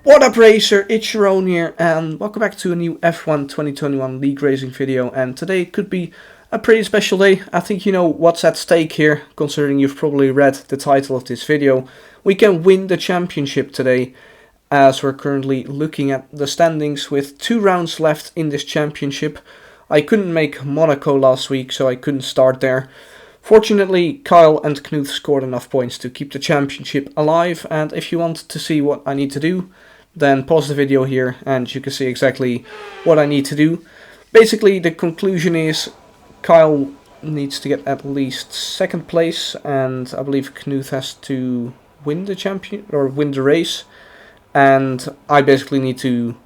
What up racer, ItsJerone here and welcome back to a new F1 2021 League Racing video, and today could be a pretty special day. I think you know what's at stake here, considering you've probably read the title of this video. We can win the championship today, as we're currently looking at the standings with 2 rounds left in this championship. I couldn't make Monaco last week, so I couldn't start there. Fortunately, Kyle and Knuth scored enough points to keep the championship alive, and if you want to see what I need to do, then pause the video here and you can see exactly what I need to do. Basically, the conclusion is Kyle needs to get at least 2nd place, and I believe Knuth has to win the race, and I basically need to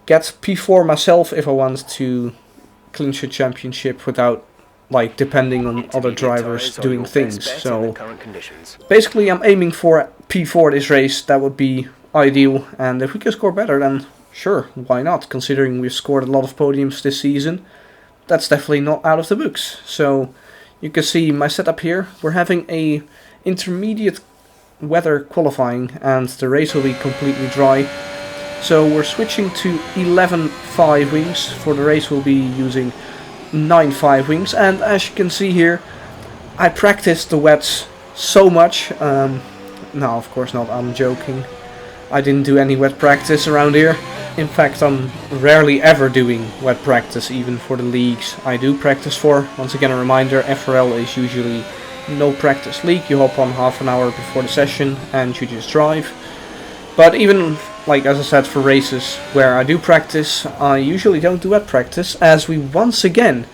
get P4 myself if I want to clinch a championship without depending on other drivers doing things. So basically I'm aiming for P4 this race. That would be ideal, and if we can score better, then sure, why not? Considering we've scored a lot of podiums this season, that's definitely not out of the books. So you can see my setup here. We're having a intermediate weather qualifying and the race will be completely dry. So we're switching to 11.5 wings. For the race we'll be using 9.5 wings, and as you can see here, I practiced the wets so much. No, of course not, I'm joking. I didn't do any wet practice around here. In fact, I'm rarely ever doing wet practice, even for the leagues I do practice for. Once again, a reminder, FRL is usually no practice league. You hop on half an hour before the session and you just drive. But even, as I said, for races where I do practice, I usually don't do wet practice, as we once again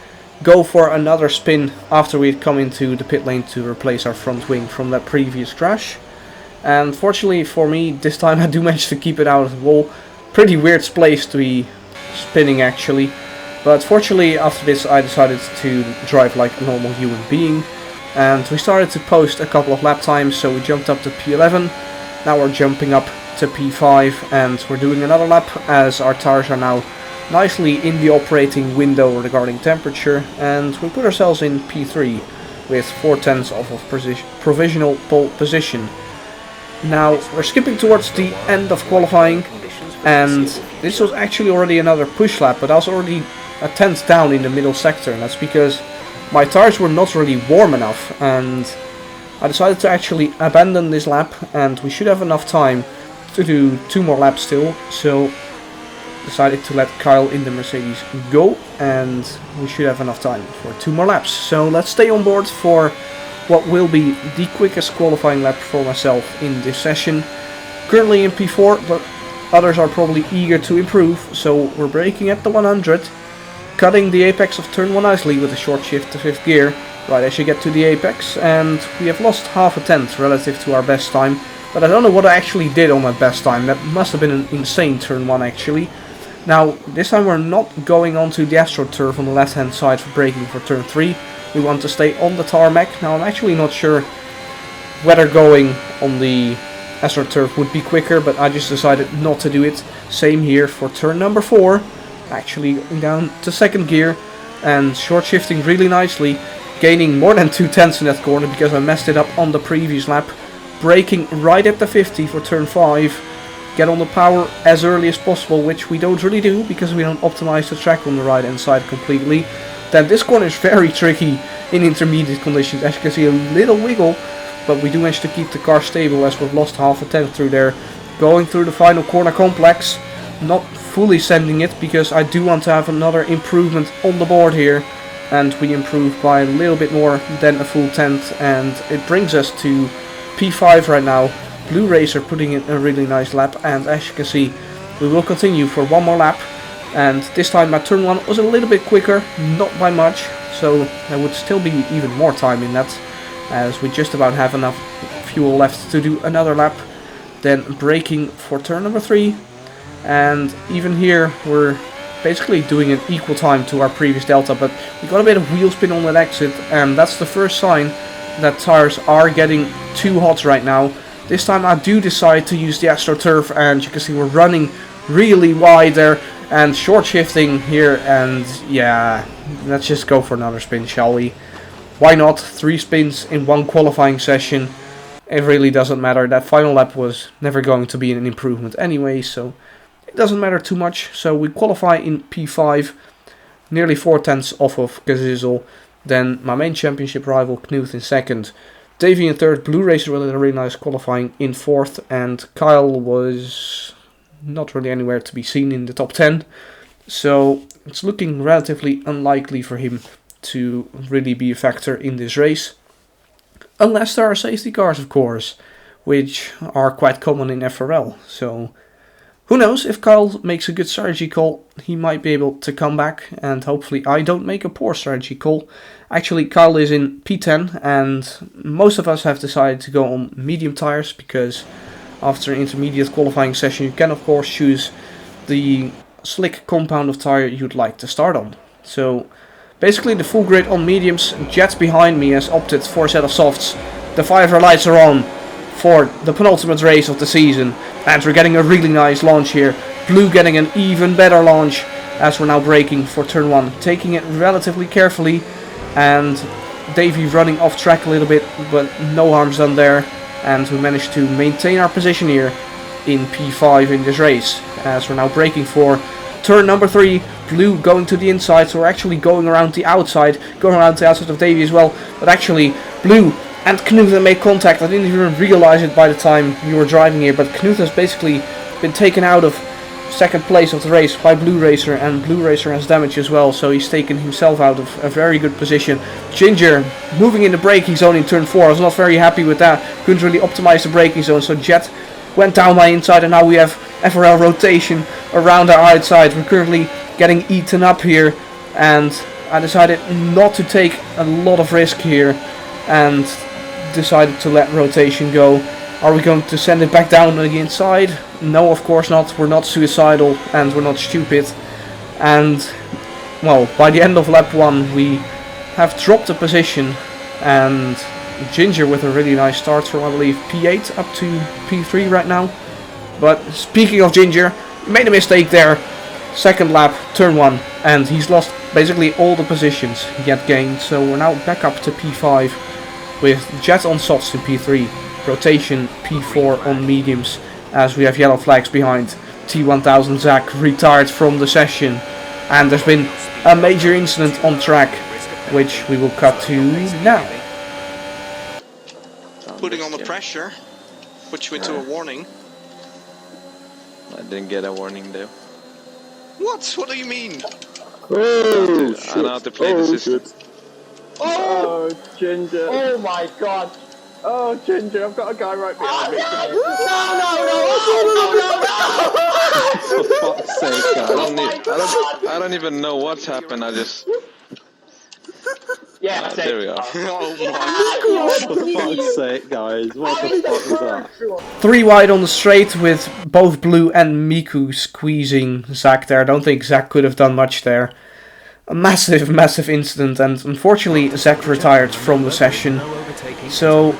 go for another spin after we'd come into the pit lane to replace our front wing from that previous crash. And fortunately for me, this time I do manage to keep it out of the wall. Pretty weird place to be spinning actually. But fortunately after this I decided to drive like a normal human being. And we started to post a couple of lap times, so we jumped up to P11. Now we're jumping up to P5 and we're doing another lap, as our tires are now nicely in the operating window regarding temperature. And we put ourselves in P3 with 4/10 of provisional pole position. Now we're skipping towards the end of qualifying, and this was actually already another push lap, but I was already a 10th down in the middle sector, and that's because my tires were not really warm enough, and I decided to actually abandon this lap, and we should have enough time to do 2 more laps still, so decided to let Kyle in the Mercedes go, and we should have enough time for 2 more laps. So let's stay on board for what will be the quickest qualifying lap for myself in this session. Currently in P4, but others are probably eager to improve, so we're braking at the 100, cutting the apex of turn 1 nicely with a short shift to 5th gear, right as you get to the apex, and we have lost half a tenth relative to our best time, but I don't know what I actually did on my best time. That must have been an insane turn 1 actually. Now, this time we're not going onto the AstroTurf on the left hand side for braking for turn 3. We want to stay on the tarmac. Now I'm actually not sure whether going on the AstroTurf would be quicker, but I just decided not to do it. Same here for turn number 4. Actually going down to 2nd gear and short shifting really nicely, gaining more than 2/10 in that corner because I messed it up on the previous lap. Braking right at the 50 for turn 5. Get on the power as early as possible, which we don't really do because we don't optimize the track on the right hand side completely. Then this corner is very tricky in intermediate conditions. As you can see, a little wiggle, but we do manage to keep the car stable as we've lost half a tenth through there. Going through the final corner complex, not fully sending it because I do want to have another improvement on the board here, and we improve by a little bit more than a full tenth, and it brings us to P5 right now. Blue Racer putting in a really nice lap, and as you can see, we will continue for 1 more lap. And this time my turn 1 was a little bit quicker, not by much, so there would still be even more time in that, as we just about have enough fuel left to do another lap. Then braking for turn number 3, and even here we're basically doing an equal time to our previous delta, but we got a bit of wheel spin on that exit, and that's the first sign that tires are getting too hot right now. This time I do decide to use the AstroTurf, and you can see we're running really wide there and short shifting here, and yeah, let's just go for another spin, shall we? Why not? 3 spins in 1 qualifying session. it really doesn't matter. That final lap was never going to be an improvement anyway, so it doesn't matter too much. So we qualify in P5, nearly 4/10 off of Kazizel. Then my main championship rival Knuth in second, Davey in third, Blue Racer with a really nice qualifying in fourth, and Kyle was not really anywhere to be seen in the top 10. So it's looking relatively unlikely for him to really be a factor in this race. Unless there are safety cars, of course, which are quite common in FRL. So who knows, if Kyle makes a good strategy call, he might be able to come back, and hopefully I don't make a poor strategy call. Actually, Kyle is in P10, and most of us have decided to go on medium tires, because after an intermediate qualifying session you can of course choose the slick compound of tire you'd like to start on. So basically the full grid on mediums. Jet behind me has opted for a set of softs. The 5 lights are on for the penultimate race of the season, and we're getting a really nice launch here. Blue getting an even better launch as we're now braking for turn 1, taking it relatively carefully, and Davey running off track a little bit, but no harm's done there, and we managed to maintain our position here in P5 in this race as we're now braking for turn number 3. Blue going to the inside, so we're actually going around the outside of Davey as well, but actually Blue and Knuth made contact. I didn't even realize it by the time we were driving here, but Knuth has basically been taken out of second place of the race by Blue Racer, and Blue Racer has damage as well, so he's taken himself out of a very good position. Ginger moving in the braking zone in turn 4. I was not very happy with that. Couldn't really optimize the braking zone, so Jet went down my inside, and now we have FRL rotation around our outside. We're currently getting eaten up here, and I decided not to take a lot of risk here and decided to let rotation go. Are we going to send it back down on the inside? No, of course not. We're not suicidal and we're not stupid. And well, by the end of lap 1 we have dropped a position, and Ginger with a really nice start from I believe P8 up to P3 right now. But speaking of Ginger, he made a mistake there. Second lap, turn 1, and he's lost basically all the positions he had gained. So we're now back up to P5 with Jet on softs in P3, Rotation P4 on mediums, as we have yellow flags behind. T1000 Zak retired from the session, and there's been a major incident on track, which we will cut to now. Putting on the pressure, put you into a warning. I didn't get a warning though. What? What do you mean? Oh, I know how to play the system. Oh, Ginger. Oh my god. Oh, Ginger, I've got a guy right behind me. For fuck's sake, I don't even know what's happened. I just... Yeah, there we are. Oh my. For fuck's sake, guys. What the fuck is that? 3 wide on the straight with both Blue and Miku squeezing Zak there. I don't think Zak could have done much there. A massive incident, and unfortunately Zak retired from the session. So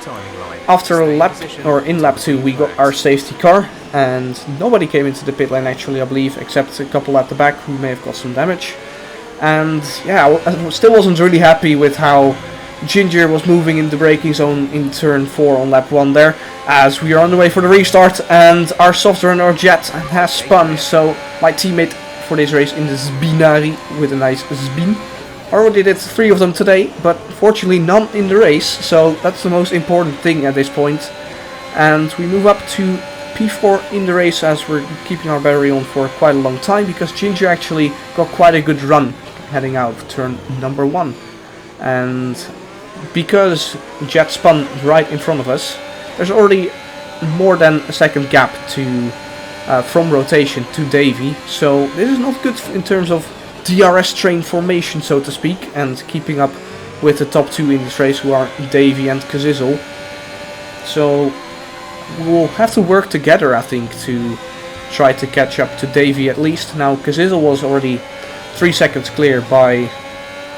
after a lap, or in lap 2, we got our safety car, and nobody came into the pit lane actually, I believe, except a couple at the back who may have got some damage. And yeah, I still wasn't really happy with how Ginger was moving in the braking zone in turn 4 on lap 1 there, as we are on the way for the restart, and our soft runner Jet has spun, so my teammate for this race in the Zbinari with a nice Zbin. Already did 3 of them today, but fortunately none in the race, so that's the most important thing at this point. And we move up to P4 in the race as we're keeping our battery on for quite a long time, because Ginger actually got quite a good run heading out of turn number 1. And because Jet spun right in front of us, there's already more than a second gap to from rotation to Davey, so this is not good in terms of DRS train formation, so to speak, and keeping up with the top 2 in this race, who are Davey and Kazizel. So we'll have to work together, I think, to try to catch up to Davey at least. Now Kazizel was already 3 seconds clear by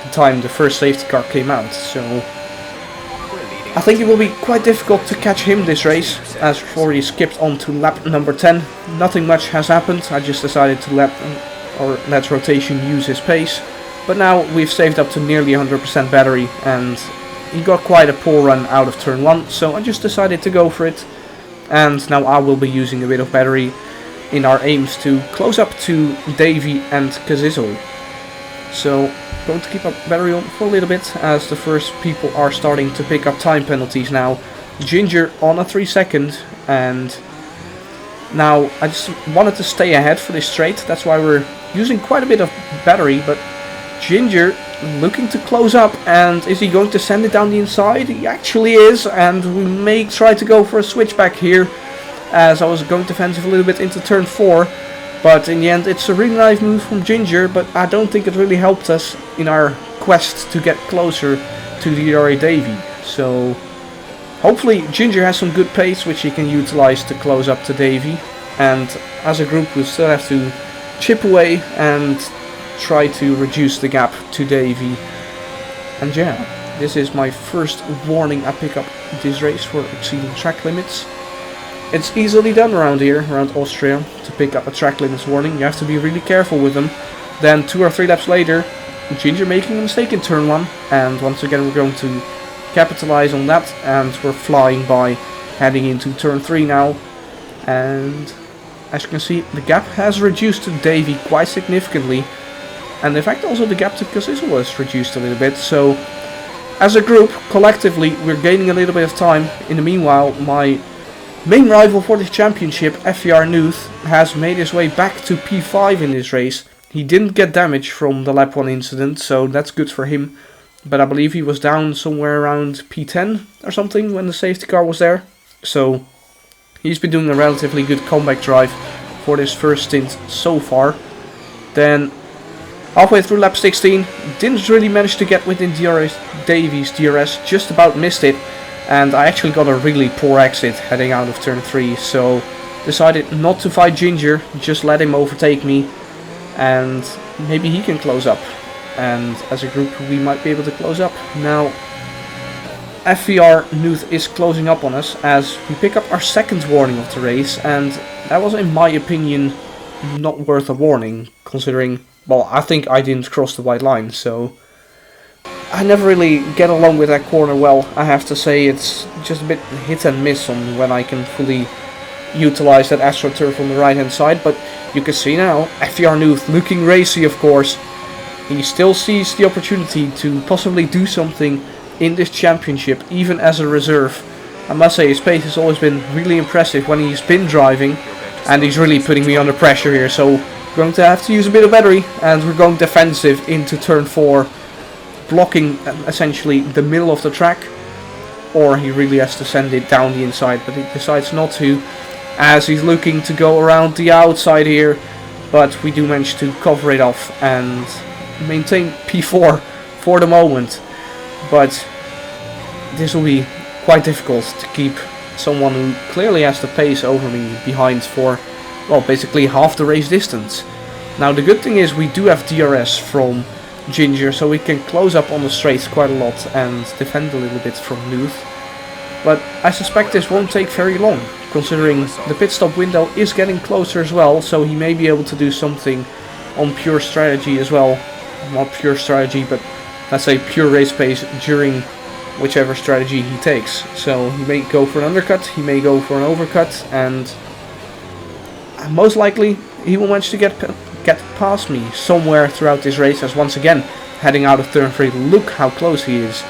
the time the first safety car came out, so I think it will be quite difficult to catch him this race, as we've already skipped on to lap number 10. Nothing much has happened, I just decided to let rotation use his pace. But now we've saved up to nearly 100% battery, and he got quite a poor run out of turn 1, so I just decided to go for it. And now I will be using a bit of battery in our aims to close up to Davy and Kazizel. So going to keep our battery on for a little bit as the first people are starting to pick up time penalties now. Ginger on a 3-second, and now I just wanted to stay ahead for this straight. That's why we're using quite a bit of battery, but Ginger looking to close up, and is he going to send it down the inside? He actually is, and we may try to go for a switchback here, as I was going defensive a little bit into turn 4, but in the end it's a really nice move from Ginger, but I don't think it really helped us in our quest to get closer to the DRA Davy. So hopefully Ginger has some good pace which he can utilize to close up to Davy, and as a group we still have to chip away and try to reduce the gap to Davy. And yeah, this is my first warning I pick up this race for exceeding track limits. It's easily done around here, around Austria, to pick up a track limits warning. You have to be really careful with them. Then 2 or 3 laps later, Ginger making a mistake in turn 1, and once again we're going to capitalize on that, and we're flying by, heading into turn 3 now. And as you can see, the gap has reduced to Davy quite significantly, and in fact also the gap to Kazizel was reduced a little bit. So as a group, collectively, we're gaining a little bit of time. In the meanwhile, my main rival for this championship, Kyle and Knuth, has made his way back to P5 in this race. He didn't get damage from the lap 1 incident, so that's good for him. But I believe he was down somewhere around P10 or something when the safety car was there. So he's been doing a relatively good comeback drive for this first stint so far. Then halfway through lap 16, didn't really manage to get within Davy's DRS, just about missed it. And I actually got a really poor exit heading out of turn 3, so decided not to fight Ginger, just let him overtake me, and maybe he can close up. And as a group we might be able to close up. Now FVR Knuth is closing up on us as we pick up our second warning of the race, and that was in my opinion not worth a warning, considering, well, I think I didn't cross the white line, so I never really get along with that corner well. I have to say it's just a bit hit and miss on when I can fully utilize that AstroTurf on the right hand side, but you can see now FVR Knuth looking racy, of course. He still sees the opportunity to possibly do something in this championship, even as a reserve. I must say his pace has always been really impressive when he's been driving, and he's really putting me under pressure here, so we're going to have to use a bit of battery, and we're going defensive into turn 4, blocking essentially the middle of the track, or he really has to send it down the inside, but he decides not to, as he's looking to go around the outside here, but we do manage to cover it off and maintain P4 for the moment. But this will be quite difficult to keep someone who clearly has the pace over me behind for, well, basically half the race distance. Now the good thing is we do have DRS from Ginger, so we can close up on the straights quite a lot and defend a little bit from Knuth. But I suspect this won't take very long, considering the pit stop window is getting closer as well, so he may be able to do something on pure strategy as well. Not pure strategy, but let's say pure race pace during whichever strategy he takes. So he may go for an undercut, he may go for an overcut, and most likely he will manage to get past me somewhere throughout this race, as once again heading out of turn 3, look how close he is.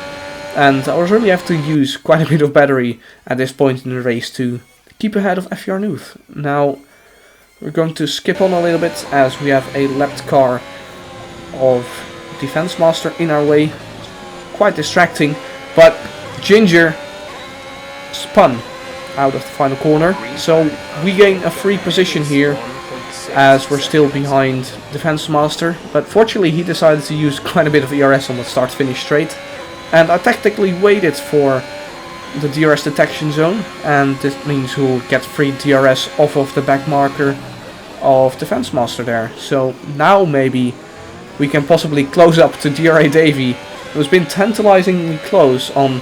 And I will really have to use quite a bit of battery at this point in the race to keep ahead of FVR Knuth. Now we're going to skip on a little bit as we have a lapped car of Defense Master in our way, quite distracting, but Ginger spun out of the final corner, so we gain a free position here as we're still behind Defense Master, but fortunately he decided to use quite a bit of ERS on the start finish straight, and I tactically waited for the DRS detection zone, and this means we'll get free DRS off of the back marker of Defense Master there. So now maybe we can possibly close up to DRA Davy, who's been tantalizingly close on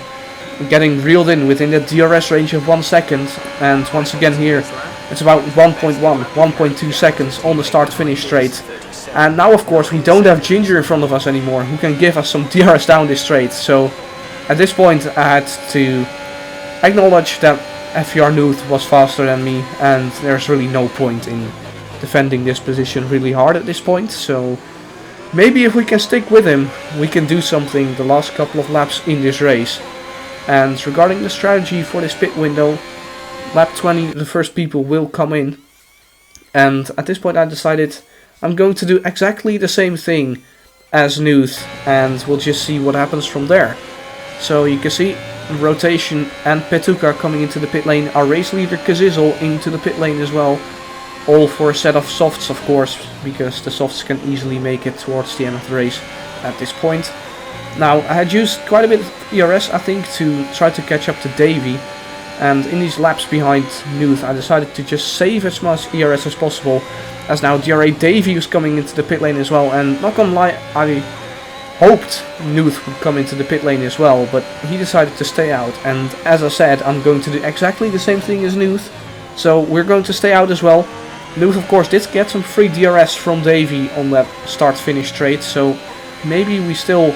getting reeled in within the DRS range of 1 second, and once again here it's about 1.2 seconds on the start finish straight. And now of course we don't have Ginger in front of us anymore, who can give us some DRS down this straight, so at this point I had to acknowledge that FR Knuth was faster than me, and there's really no point in defending this position really hard at this point. So maybe if we can stick with him, we can do something the last couple of laps in this race. And regarding the strategy for this pit window, lap 20 the first people will come in, and at this point I decided I'm going to do exactly the same thing as Knuth, and we'll just see what happens from there. So you can see Rotation and Petuka coming into the pit lane, our race leader Kazizel into the pit lane as well, all for a set of softs of course, because the softs can easily make it towards the end of the race at this point. Now I had used quite a bit of ERS I think to try to catch up to Davey, and in these laps behind Knuth I decided to just save as much ERS as possible, as now DRA Davey was coming into the pit lane as well, and not gonna lie, I hoped Knuth would come into the pit lane as well, but he decided to stay out, and as I said, I'm going to do exactly the same thing as Knuth, so we're going to stay out as well. Knuth of course did get some free DRS from Davey on that start-finish straight, so maybe we still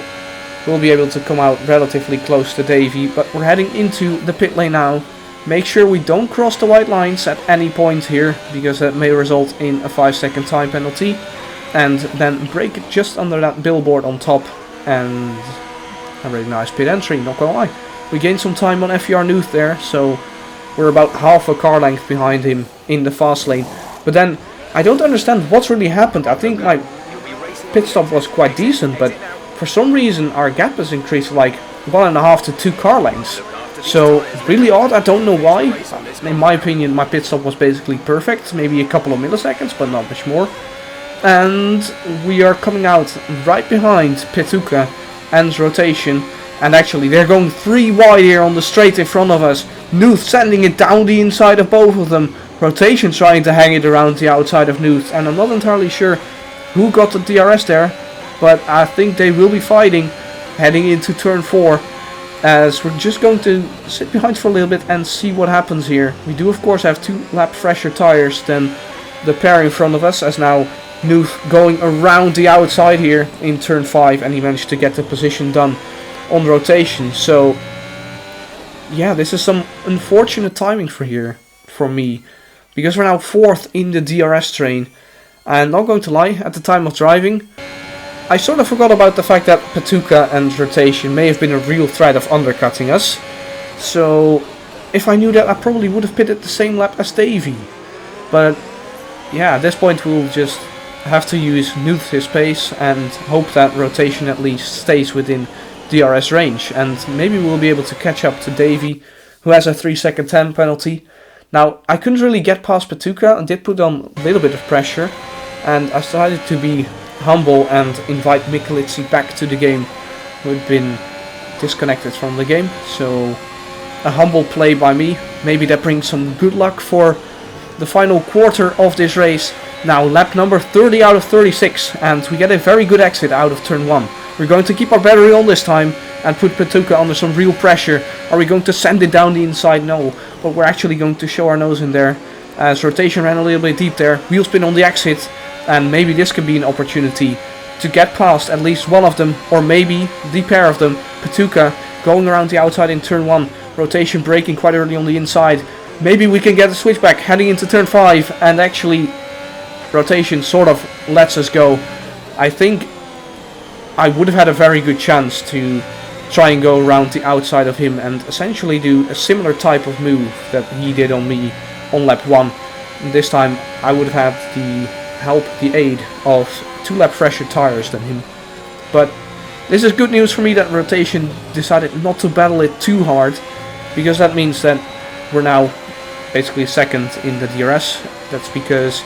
will be able to come out relatively close to Davey, but we're heading into the pit lane now. Make sure we don't cross the white lines at any point here, because that may result in a 5-second time penalty. And then brake it just under that billboard on top, and a really nice pit entry, not gonna lie. We gained some time on FR Knuth there, so we're about half a car length behind him in the fast lane. But then, I don't understand what's really happened. I think my pit stop was quite decent, but for some reason our gap has increased like 1.5 to 2 car lengths. So really odd, I don't know why. In my opinion my pit stop was basically perfect, maybe a couple of milliseconds but not much more. And we are coming out right behind Petuka and Rotation, and actually they're going 3 wide here on the straight in front of us. Knuth sending it down the inside of both of them, Rotation trying to hang it around the outside of Knuth, and I'm not entirely sure who got the DRS there, but I think they will be fighting heading into turn 4, as we're just going to sit behind for a little bit and see what happens here. We do of course have 2 lap fresher tires than the pair in front of us, as now Knuth going around the outside here in turn 5, and he managed to get the position done on Rotation. So yeah, this is some unfortunate timing for me, because we're now 4th in the DRS train. And not going to lie, at the time of driving I sort of forgot about the fact that Petuka and Rotation may have been a real threat of undercutting us. So if I knew that, I probably would have pitted the same lap as Davey. But yeah, at this point we'll just have to use Knuth his pace and hope that Rotation at least stays within DRS range, and maybe we'll be able to catch up to Davey, who has a 3-second time penalty. Now I couldn't really get past Petuka and did put on a little bit of pressure, and I decided to be humble and invite Mikulitsi back to the game, who had been disconnected from the game. So a humble play by me. Maybe that brings some good luck for the final quarter of this race. Now lap number 30 out of 36, and we get a very good exit out of turn 1. We're going to keep our battery on this time and put Petuka under some real pressure. Are we going to send it down the inside? No, but we're actually going to show our nose in there, as Rotation ran a little bit deep there. Wheel spin on the exit, and maybe this could be an opportunity to get past at least one of them, or maybe the pair of them. Petuka going around the outside in turn 1, Rotation braking quite early on the inside. Maybe we can get a switchback heading into turn 5, and actually Rotation sort of lets us go. I think I would have had a very good chance to try and go around the outside of him and essentially do a similar type of move that he did on me on lap 1. And this time I would have had the aid of 2 lap fresher tires than him. But this is good news for me that Rotation decided not to battle it too hard, because that means that we're now basically 2nd in the DRS. That's because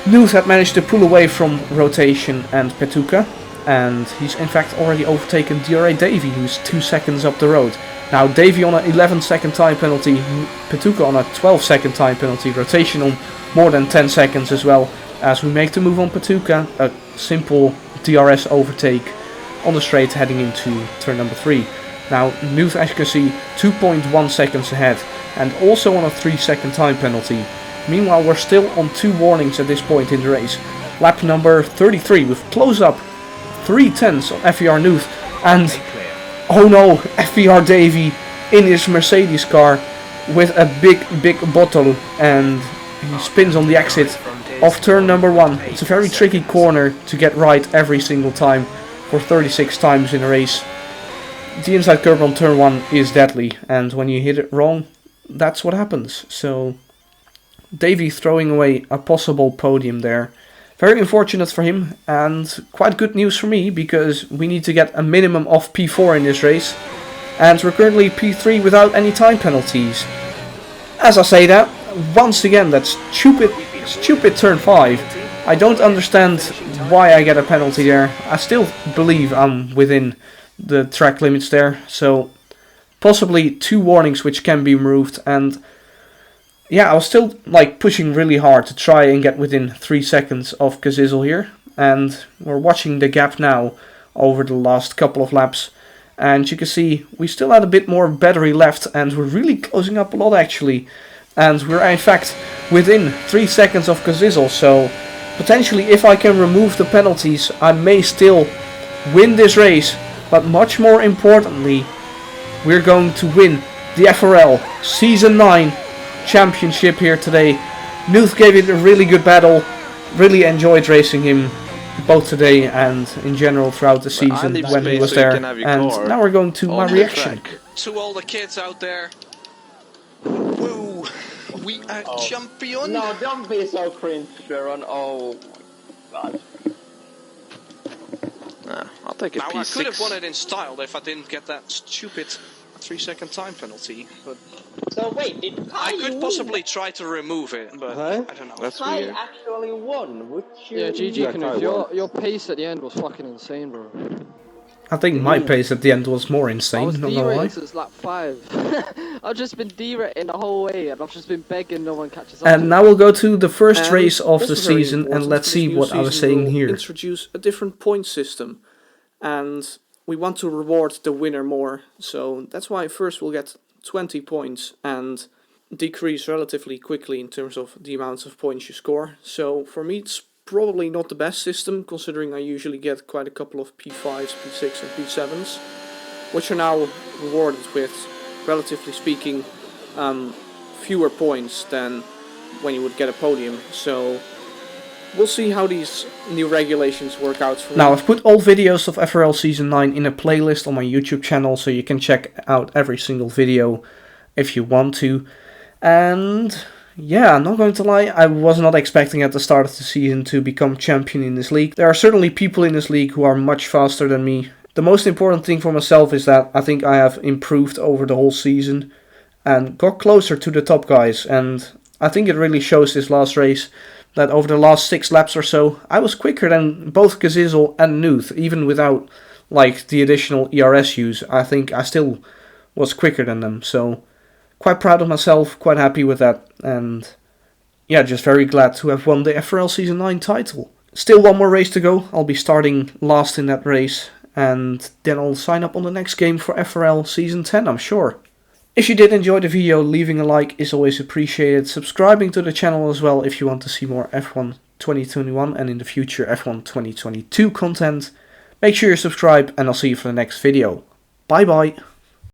Knuth had managed to pull away from Rotation and Petuka, and he's in fact already overtaken DRA Davey, who's 2 seconds up the road. Now Davey on an 11-second time penalty, Petuka on a 12-second time penalty, Rotation on more than 10 seconds as well, as we make the move on Petuka, a simple DRS overtake on the straight heading into turn number 3. Now Knuth, as you can see, 2.1 seconds ahead, and also on a 3-second time penalty. Meanwhile we're still on 2 warnings at this point in the race. Lap number 33 with close up 3 tenths on FR Knuth, and Oh no, FBR Davy in his Mercedes car with a big bottle, and he spins on the exit of turn number 1. It's a very tricky corner to get right every single time for 36 times in a race. The inside curb on turn 1 is deadly, and when you hit it wrong, that's what happens. So Davy throwing away a possible podium there. Very unfortunate for him, and quite good news for me, because we need to get a minimum of P4 in this race, and we're currently P3 without any time penalties. As I say that, once again, that stupid turn 5. I don't understand why I get a penalty there. I still believe I'm within the track limits there, so possibly 2 warnings which can be removed. And yeah, I was still like pushing really hard to try and get within 3 seconds of Kazizel here, and we're watching the gap now over the last couple of laps, and you can see we still had a bit more battery left, and we're really closing up a lot actually, and we're in fact within 3 seconds of Kazizel. So potentially, if I can remove the penalties, I may still win this race, but much more importantly, we're going to win the FRL Season 9 Championship here today. Knuth gave it a really good battle. Really enjoyed racing him both today and in general throughout the season when he was there. And now we're going to my reaction. To all the kids out there. Woo! We are champion! No, don't be so cringe, Jerone. Oh my god. Nah, I'll take a now, P6. I could have won it in style if I didn't get that stupid 3-second time penalty, but So wait, did Kai I could possibly try to remove it, but I don't know. That's Kai weird. actually won? Would you? Yeah, GG Knuth, your pace at the end was fucking insane, bro. I think my pace at the end was more I insane, was not gonna lie. D-rated since lap 5. I've just been D-rated the whole way, and I've just been begging no one catches up. And now we'll go to the first race of the Also very season, and important let's for see this new what I was season, saying we'll here. introduce a different point system, and we want to reward the winner more. So that's why first we'll get 20 points and decrease relatively quickly in terms of the amounts of points you score. So for me, it's probably not the best system, considering I usually get quite a couple of P5s, P6 and P7s, which are now rewarded with, relatively speaking, fewer points than when you would get a podium. So we'll see how these new regulations work out for Now, me. I've put all videos of FRL Season 9 in a playlist on my YouTube channel, so you can check out every single video if you want to. And yeah, I'm not going to lie, I was not expecting at the start of the season to become champion in this league. There are certainly people in this league who are much faster than me. The most important thing for myself is that I think I have improved over the whole season and got closer to the top guys. And I think it really shows this last race that over the last 6 laps or so, I was quicker than both Kazizel and Knuth, even without like the additional ERS use. I think I still was quicker than them, so quite proud of myself, quite happy with that, and yeah, just very glad to have won the FRL Season 9 title. Still one more race to go. I'll be starting last in that race, and then I'll sign up on the next game for FRL Season 10, I'm sure. If you did enjoy the video, leaving a like is always appreciated. Subscribing to the channel as well if you want to see more F1 2021 and in the future F1 2022 content. Make sure you subscribe, and I'll see you for the next video. Bye bye.